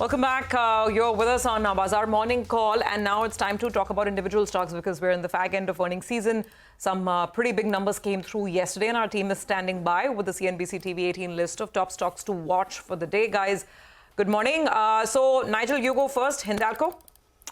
Welcome back. You're with us on Bazaar Morning Call, and now it's time to talk about individual stocks because we're in the fag end of earnings season. Some pretty big numbers came through yesterday, and our team is standing by with the CNBC-TV18 list of top stocks to watch for the day, guys. Good morning. So, Nigel, you go first. Hindalco?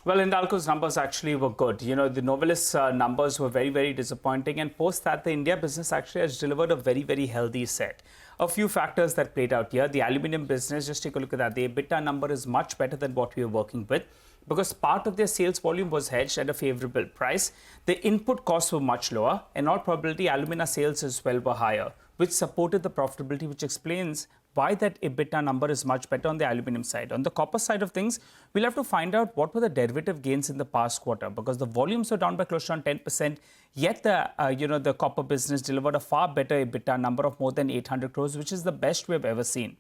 Well, Hindalco's numbers actually were good. You know, the Novelis numbers were very, very disappointing. And post that, the India business actually has delivered a very, very healthy set. A few factors that played out here. The aluminium business, just take a look at that. The EBITDA number is much better than what we were working with because part of their sales volume was hedged at a favorable price. The input costs were much lower. In all probability, alumina sales as well were higher, which supported the profitability, which explains why that EBITDA number is much better on the aluminium side. On the copper side of things, we'll have to find out what were the derivative gains in the past quarter because the volumes were down by close to 10%, yet the copper business delivered a far better EBITDA number of more than 800 crores, which is the best we've ever seen.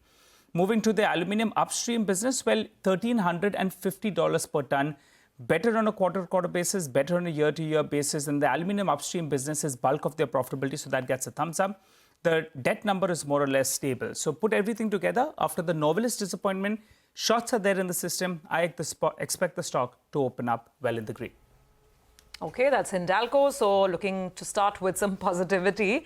Moving to the aluminium upstream business, well, $1,350 per ton, better on a quarter-to-quarter basis, better on a year-to-year basis, and the aluminium upstream business is bulk of their profitability, so that gets a thumbs up. The debt number is more or less stable. So put everything together, after the Novelis disappointment, shots are there in the system. I expect the stock to open up well in the green. Okay, that's Hindalco. So looking to start with some positivity.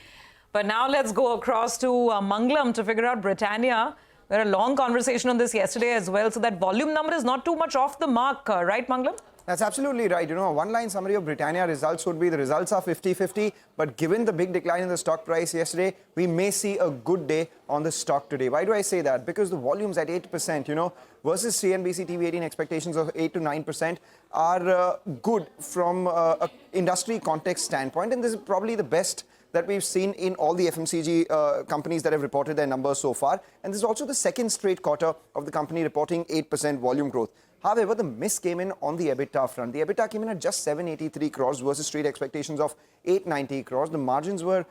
But now let's go across to Mangalam to figure out Britannia. We had a long conversation on this yesterday as well. So that volume number is not too much off the mark, right, Mangalam? That's absolutely right. You know, a one-line summary of Britannia results would be the results are 50-50. But given the big decline in the stock price yesterday, we may see a good day on the stock today. Why do I say that? Because the volumes at 8%, versus CNBC-TV18 expectations of 8 to 9% are good from an industry context standpoint. And this is probably the best that we've seen in all the FMCG companies that have reported their numbers so far. And this is also the second straight quarter of the company reporting 8% volume growth. However, the miss came in on the EBITDA front. The EBITDA came in at just 783 crores versus street expectations of 890 crores. The margins were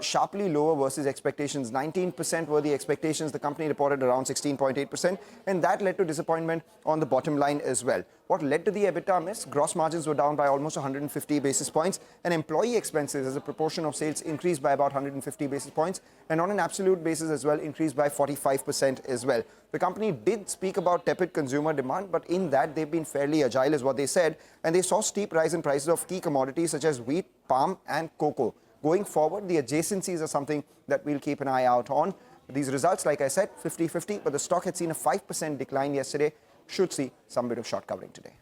sharply lower versus expectations. 19% were the expectations. The company reported around 16.8%, and that led to disappointment on the bottom line as well. What led to the EBITDA miss? Gross margins were down by almost 150 basis points, and employee expenses as a proportion of sales increased by about 150 basis points, and on an absolute basis as well, increased by 45% as well. The company did speak about tepid consumer demand, but in that they've been fairly agile is what they said, and they saw steep rise in prices of key commodities such as wheat, palm, and cocoa. Going forward, the adjacencies are something that we'll keep an eye out on. These results, like I said, 50-50, but the stock had seen a 5% decline yesterday. Should see some bit of short covering today.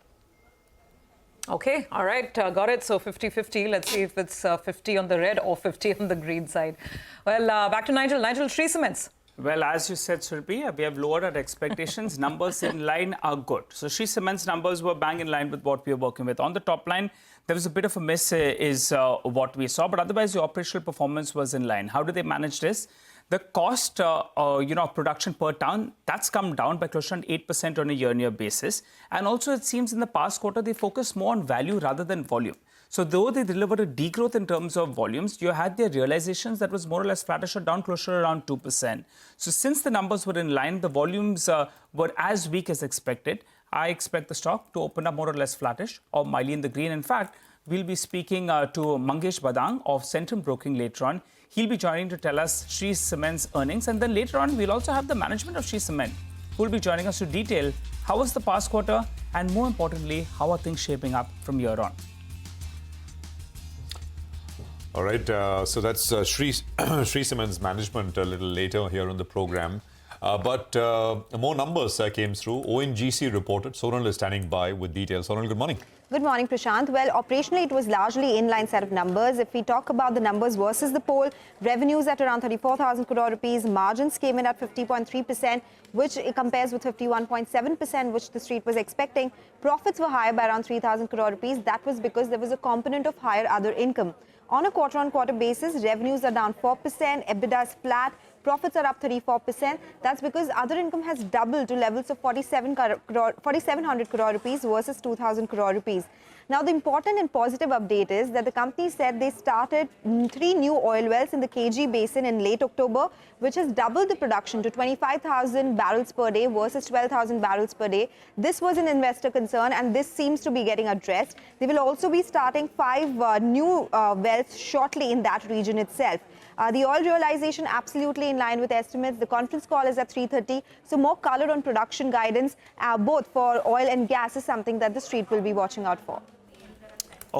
Okay, all right, got it. So 50-50. Let's see if it's 50 on the red or 50 on the green side. Well, back to Nigel. Nigel, Shree Cements. Well, as you said, Surabhi, we have lowered our expectations. Numbers in line are good. So Shree Cement's numbers were bang in line with what we are working with. On the top line, there was a bit of a miss is what we saw, but otherwise the operational performance was in line. How do they manage this? The cost of production per ton, that's come down by close to 8% on a year-on-year basis. And also it seems in the past quarter, they focus more on value rather than volume. So though they delivered a degrowth in terms of volumes, you had their realizations that was more or less flattish or down closer to around 2%. So since the numbers were in line, the volumes were as weak as expected. I expect the stock to open up more or less flattish or mildly in the green. In fact, we'll be speaking to Mangesh Badang of Centrum Broking later on. He'll be joining to tell us Shree Cement's earnings. And then later on, we'll also have the management of Shree Cement, who will be joining us to detail how was the past quarter and more importantly, how are things shaping up from here on. All right, so that's Shree Cement's management a little later here on the program. But more numbers came through. ONGC reported. Sonal is standing by with details. Sonal, good morning. Good morning, Prashant. Well, operationally, it was largely inline set of numbers. If we talk about the numbers versus the poll, revenues at around 34,000 crore rupees, margins came in at 50.3%, which compares with 51.7%, which the street was expecting. Profits were higher by around 3,000 crore rupees. That was because there was a component of higher other income. On a quarter-on-quarter basis, revenues are down 4%, EBITDA is flat, profits are up 34%. That's because other income has doubled to levels of 4,700 crore rupees versus 2,000 crore rupees. Now, the important and positive update is that the company said they started 3 new oil wells in the KG Basin in late October, which has doubled the production to 25,000 barrels per day versus 12,000 barrels per day. This was an investor concern, and this seems to be getting addressed. They will also be starting 5 new wells shortly in that region itself. The oil realization absolutely in line with estimates. The conference call is at 3:30. So more color on production guidance, both for oil and gas, is something that the street will be watching out for.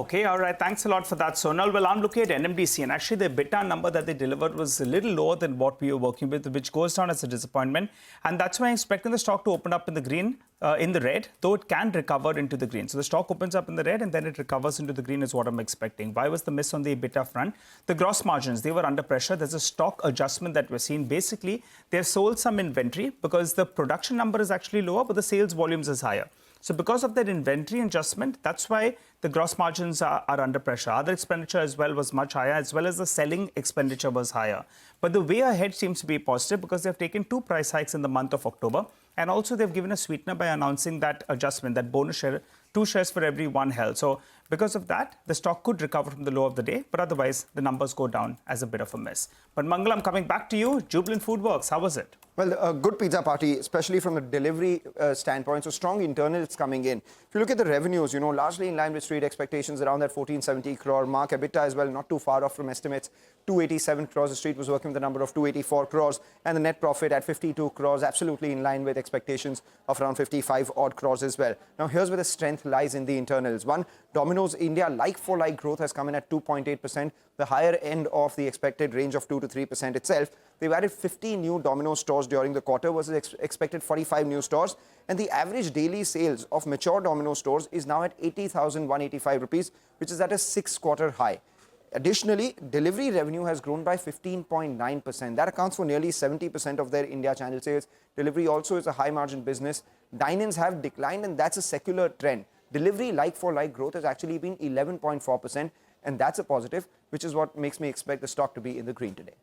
Okay, all right. Thanks a lot for that, Sonal. Well, I'm looking at NMDC, and actually the EBITDA number that they delivered was a little lower than what we were working with, which goes down as a disappointment. And that's why I'm expecting the stock to open up in the green, in the red, though it can recover into the green. So the stock opens up in the red and then it recovers into the green is what I'm expecting. Why was the miss on the EBITDA front? The gross margins, they were under pressure. There's a stock adjustment that we're seeing. Basically, they've sold some inventory because the production number is actually lower, but the sales volumes is higher. So because of that inventory adjustment, that's why the gross margins are under pressure. Other expenditure as well was much higher, as well as the selling expenditure was higher. But the way ahead seems to be positive because they've taken 2 price hikes in the month of October. And also they've given a sweetener by announcing that adjustment, that bonus share, 2 shares for every 1 held. So because of that, the stock could recover from the low of the day, but otherwise the numbers go down as a bit of a miss. But Mangalam, coming back to you, Jubilant FoodWorks, how was it? Well, a good pizza party, especially from the delivery standpoint. So strong internals coming in. If you look at the revenues, largely in line with street expectations around that 1470 crore mark. EBITDA as well, not too far off from estimates. 287 crores. The street was working with a number of 284 crores. And the net profit at 52 crores, absolutely in line with expectations of around 55 odd crores as well. Now, here's where the strength lies in the internals. One, Domino's India like-for-like growth has come in at 2.8%, the higher end of the expected range of 2 to 3% itself. They've added 50 new Domino's stores during the quarter versus expected 45 new stores. And the average daily sales of mature Domino's stores is now at 80,185 rupees, which is at a 6-quarter high. Additionally, delivery revenue has grown by 15.9%. That accounts for nearly 70% of their India channel sales. Delivery also is a high-margin business. Dine-ins have declined, and that's a secular trend. Delivery like-for-like growth has actually been 11.4%, and that's a positive, which is what makes me expect the stock to be in the green today.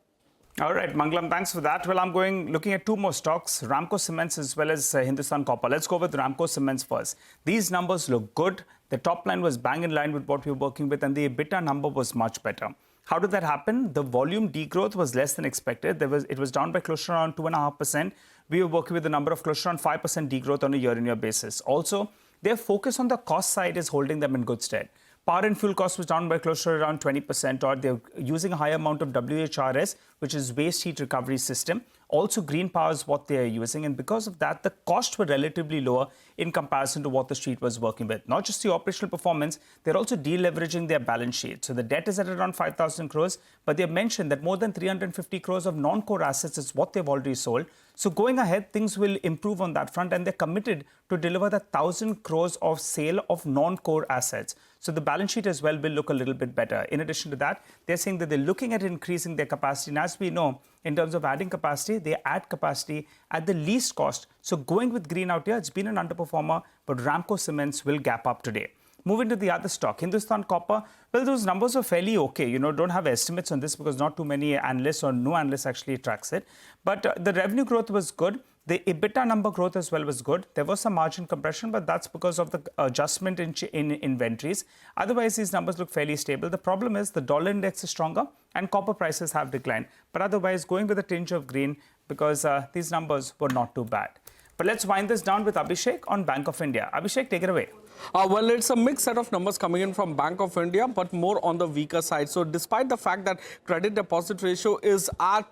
All right, Mangalam, thanks for that. Well, I'm looking at 2 more stocks, Ramco Cements as well as Hindustan Copper. Let's go with Ramco Cements first. These numbers look good. The top line was bang in line with what we were working with, and the EBITDA number was much better. How did that happen? The volume degrowth was less than expected. It was down by close to around 2.5%. We were working with a number of close to around 5% degrowth on a year-on-year basis. Also, their focus on the cost side is holding them in good stead. Power and fuel cost was down by close to around 20%, or they're using a high amount of WHRS, which is waste heat recovery system. Also, green power is what they are using, and because of that, the costs were relatively lower in comparison to what the street was working with. Not just the operational performance, they're also deleveraging their balance sheet. So the debt is at around 5,000 crores, but they have mentioned that more than 350 crores of non-core assets is what they've already sold. So going ahead, things will improve on that front, and they're committed to deliver the 1,000 crores of sale of non-core assets. So the balance sheet as well will look a little bit better. In addition to that, they're saying that they're looking at increasing their capacity. And as we know, in terms of adding capacity, they add capacity at the least cost. So going with green out here, it's been an underperformer, but Ramco Cements will gap up today. Moving to the other stock, Hindustan Copper. Well, those numbers are fairly okay. Don't have estimates on this because not too many analysts or no analyst actually tracks it. But the revenue growth was good. The EBITDA number growth as well was good. There was some margin compression, but that's because of the adjustment in inventories. Otherwise, these numbers look fairly stable. The problem is the dollar index is stronger and copper prices have declined. But otherwise, going with a tinge of green because these numbers were not too bad. But let's wind this down with Abhishek on Bank of India. Abhishek, take it away. Well, it's a mixed set of numbers coming in from Bank of India, but more on the weaker side. So despite the fact that credit deposit ratio is at,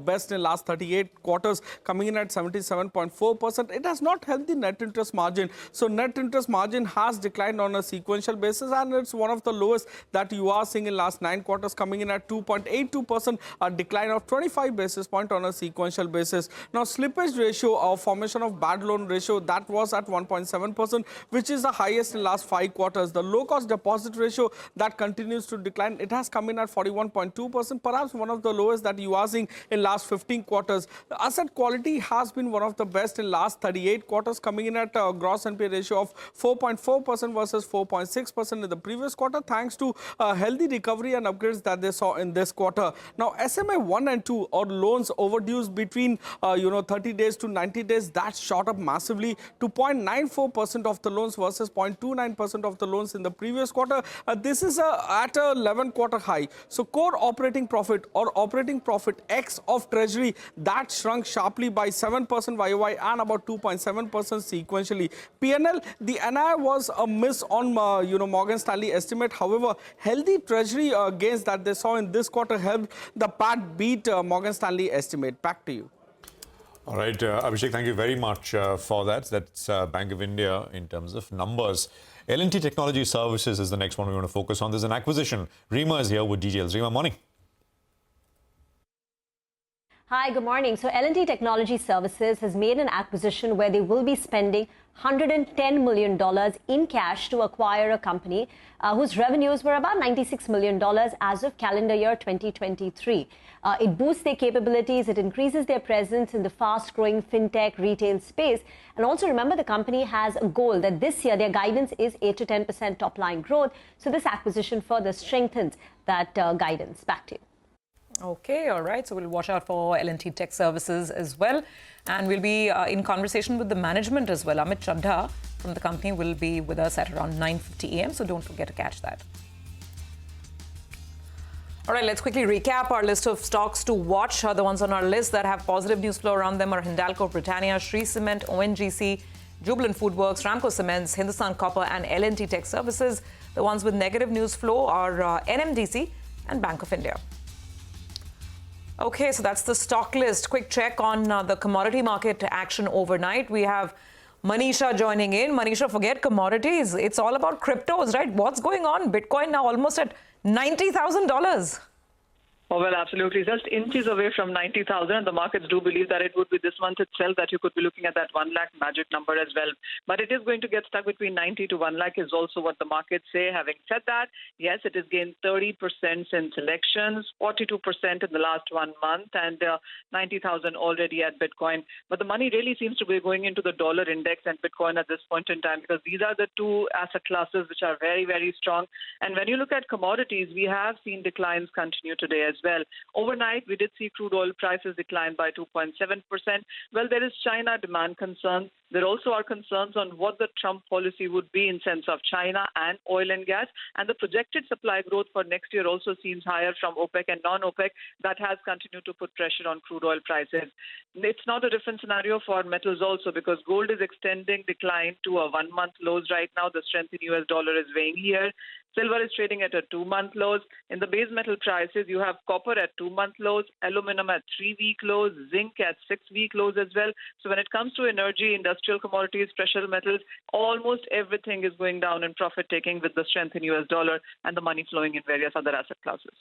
best in last 38 quarters, coming in at 77.4%, it has not helped the net interest margin. So net interest margin has declined on a sequential basis, and it's one of the lowest that you are seeing in last 9 quarters, coming in at 2.82%, a decline of 25 basis points on a sequential basis. Now, slippage ratio or formation of bad loan ratio, that was at 1.7%, which is the highest in last 5 quarters. The low-cost deposit ratio that continues to decline. It has come in at 41.2%, perhaps one of the lowest that you are seeing in last 15 quarters. The asset quality has been one of the best in last 38 quarters, coming in at a gross NPA ratio of 4.4% versus 4.6% in the previous quarter, thanks to healthy recovery and upgrades that they saw in this quarter. Now, SMA 1 and 2 or loans overdues between 30 days to 90 days, that shot up massively to 0.94% of the loans versus versus 0.29% of the loans in the previous quarter. This is at a 11-quarter high. So core operating profit or operating profit X of Treasury, that shrunk sharply by 7% YOY and about 2.7% sequentially. PNL, the NII was a miss on Morgan Stanley estimate. However, healthy Treasury gains that they saw in this quarter helped the PAT beat Morgan Stanley estimate. Back to you. All right, Abhishek, thank you very much for that. That's Bank of India in terms of numbers. L&T Technology Services is the next one we want to focus on. There's an acquisition. Reema is here with details. Reema, morning. Hi, good morning. So L&T Technology Services has made an acquisition where they will be spending $110 million in cash to acquire a company whose revenues were about $96 million as of calendar year 2023. It boosts their capabilities, it increases their presence in the fast-growing fintech retail space. And also remember, the company has a goal that this year their guidance is 8 to 10% top-line growth. So this acquisition further strengthens that guidance. Back to you. Okay, all right. So we'll watch out for L&T Tech Services as well. And we'll be in conversation with the management as well. Amit Chadha from the company will be with us at around 9:50 a.m. So don't forget to catch that. All right, let's quickly recap our list of stocks to watch. The ones on our list that have positive news flow around them are Hindalco, Britannia, Shree Cement, ONGC, Jubilant FoodWorks, Ramco Cements, Hindustan Copper and L&T Tech Services. The ones with negative news flow are NMCC and Bank of India. Okay, so that's the stock list. Quick check on the commodity market action overnight. We have Manisha joining in. Manisha, forget commodities. It's all about cryptos, right? What's going on? Bitcoin now almost at $90,000. Oh, well, absolutely. Just inches away from 90,000. The markets do believe that it would be this month itself that you could be looking at that 1 lakh magic number as well. But it is going to get stuck between 90 to 1 lakh is also what the markets say. Having said that, yes, it has gained 30% since elections, 42% in the last 1 month, and 90,000 already at Bitcoin. But the money really seems to be going into the dollar index and Bitcoin at this point in time, because these are the two asset classes which are very, very strong. And when you look at commodities, we have seen declines continue today as well. Overnight, we did see crude oil prices decline by 2.7%. Well, there is China demand concerns. There also are concerns on what the Trump policy would be in sense of China and oil and gas. And the projected supply growth for next year also seems higher from OPEC and non-OPEC. That has continued to put pressure on crude oil prices. It's not a different scenario for metals also, because gold is extending decline to a 1-month lows right now. The strength in US dollar is weighing here. Silver is trading at a 2-month lows. In the base metal prices, you have copper at 2-month lows, aluminum at 3-week lows, zinc at 6-week lows as well. So when it comes to energy, industrial commodities, precious metals, almost everything is going down in profit taking with the strength in US dollar and the money flowing in various other asset classes.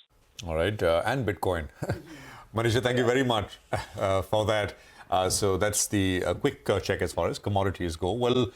All right, and Bitcoin. Manisha, thank you very much for that. So that's the quick check as far as commodities go. Well,